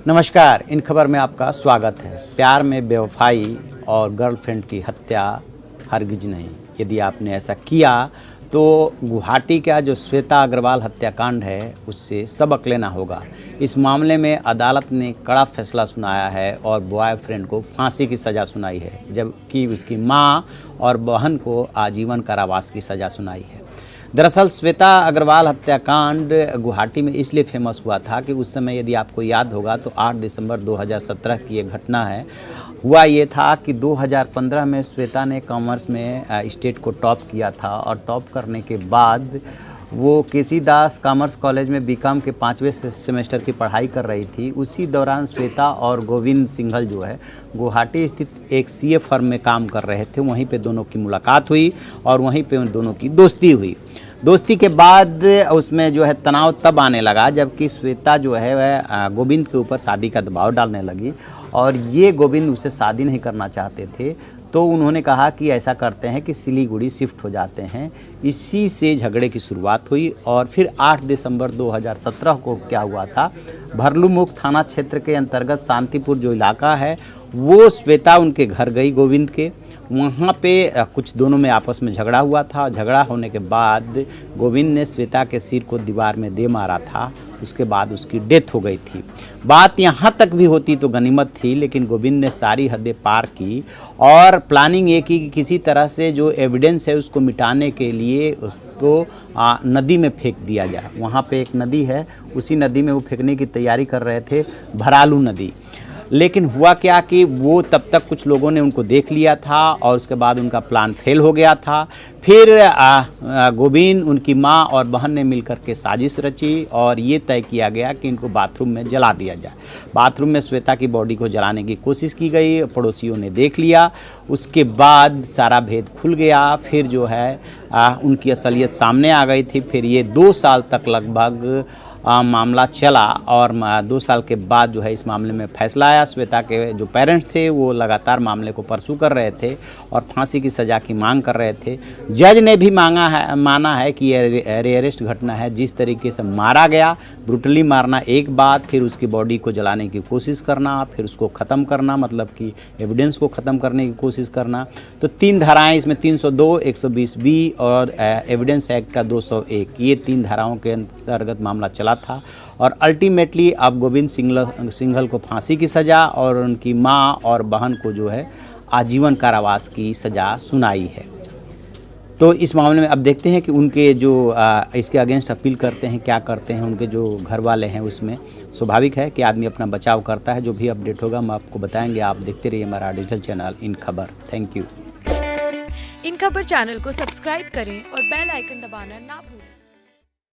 नमस्कार, इन खबर में आपका स्वागत है। प्यार में बेवफाई और गर्लफ्रेंड की हत्या हरगिज नहीं। यदि आपने ऐसा किया तो गुवाहाटी का जो श्वेता अग्रवाल हत्याकांड है उससे सबक लेना होगा। इस मामले में अदालत ने कड़ा फैसला सुनाया है और बॉयफ्रेंड को फांसी की सज़ा सुनाई है, जबकि उसकी मां और बहन को आजीवन कारावास की सज़ा सुनाई है। दरअसल श्वेता अग्रवाल हत्याकांड गुवाहाटी में इसलिए फेमस हुआ था कि उस समय यदि आपको याद होगा तो 8 दिसंबर 2017 की ये घटना है। हुआ ये था कि 2015 में श्वेता ने कॉमर्स में स्टेट को टॉप किया था और टॉप करने के बाद वो केसी दास कॉमर्स कॉलेज में बीकॉम के 5वें सेमेस्टर की पढ़ाई कर रही थी। उसी दौरान श्वेता और गोविंद सिंघल जो है गुवाहाटी स्थित एक सीए फर्म में काम कर रहे थे। वहीं पे दोनों की मुलाकात हुई और वहीं पे उन दोनों की दोस्ती हुई। दोस्ती के बाद उसमें जो है तनाव तब आने लगा जबकि श्वेता जो है वह गोविंद के ऊपर शादी का दबाव डालने लगी और ये गोविंद उससे शादी नहीं करना चाहते थे। तो उन्होंने कहा कि ऐसा करते हैं कि सिलीगुड़ी शिफ्ट हो जाते हैं। इसी से झगड़े की शुरुआत हुई और फिर 8 दिसंबर 2017 को क्या हुआ था, भरलूमुख थाना क्षेत्र के अंतर्गत शांतिपुर जो इलाका है वो श्वेता उनके घर गई गोविंद के। वहाँ पे कुछ दोनों में आपस में झगड़ा हुआ था। झगड़ा होने के बाद गोविंद ने श्वेता के सिर को दीवार में दे मारा था। उसके बाद उसकी डेथ हो गई थी। बात यहाँ तक भी होती तो गनीमत थी, लेकिन गोविंद ने सारी हदें पार की और प्लानिंग ये की कि किसी तरह से जो एविडेंस है उसको मिटाने के लिए उसको नदी में फेंक दिया जाए। वहाँ पे एक नदी है, उसी नदी में वो फेंकने की तैयारी कर रहे थे, भरालू नदी। लेकिन हुआ क्या कि वो तब तक कुछ लोगों ने उनको देख लिया था और उसके बाद उनका प्लान फेल हो गया था। फिर गोविंद, उनकी माँ और बहन ने मिलकर के साजिश रची और ये तय किया गया कि इनको बाथरूम में जला दिया जाए। बाथरूम में श्वेता की बॉडी को जलाने की कोशिश की गई, पड़ोसियों ने देख लिया। उसके बाद सारा भेद खुल गया। फिर जो है उनकी असलियत सामने आ गई थी। फिर ये 2 साल तक लगभग मामला चला और 2 साल के बाद जो है इस मामले में फैसला आया। श्वेता के जो पेरेंट्स थे वो लगातार मामले को परसू कर रहे थे और फांसी की सज़ा की मांग कर रहे थे। जज ने भी माना है कि ये रेयरेस्ट घटना है। जिस तरीके से मारा गया, ब्रूटली मारना एक बात, फिर उसकी बॉडी को जलाने की कोशिश करना, फिर उसको ख़त्म करना, मतलब कि एविडेंस को ख़त्म करने की कोशिश करना। तो 3 धाराएँ इसमें 302, 120B और एविडेंस एक्ट का 201, ये 3 धाराओं के अंतर्गत मामला चला था। और अल्टीमेटली अब गोविंद सिंघल को फांसी की सज़ा और उनकी मां और बहन को जो है आजीवन कारावास की सज़ा सुनाई है। तो इस मामले में अब देखते हैं कि उनके जो इसके अगेंस्ट अपील करते हैं, क्या करते हैं उनके जो घर वाले हैं। उसमें स्वाभाविक है कि आदमी अपना बचाव करता है। जो भी अपडेट होगा हम आपको बताएंगे। आप देखते रहिए हमारा डिजिटल चैनल इन खबर। Thank you. इन खबर चैनल को सब्सक्राइब करें और बेल आइकन दबाना ना भूलें।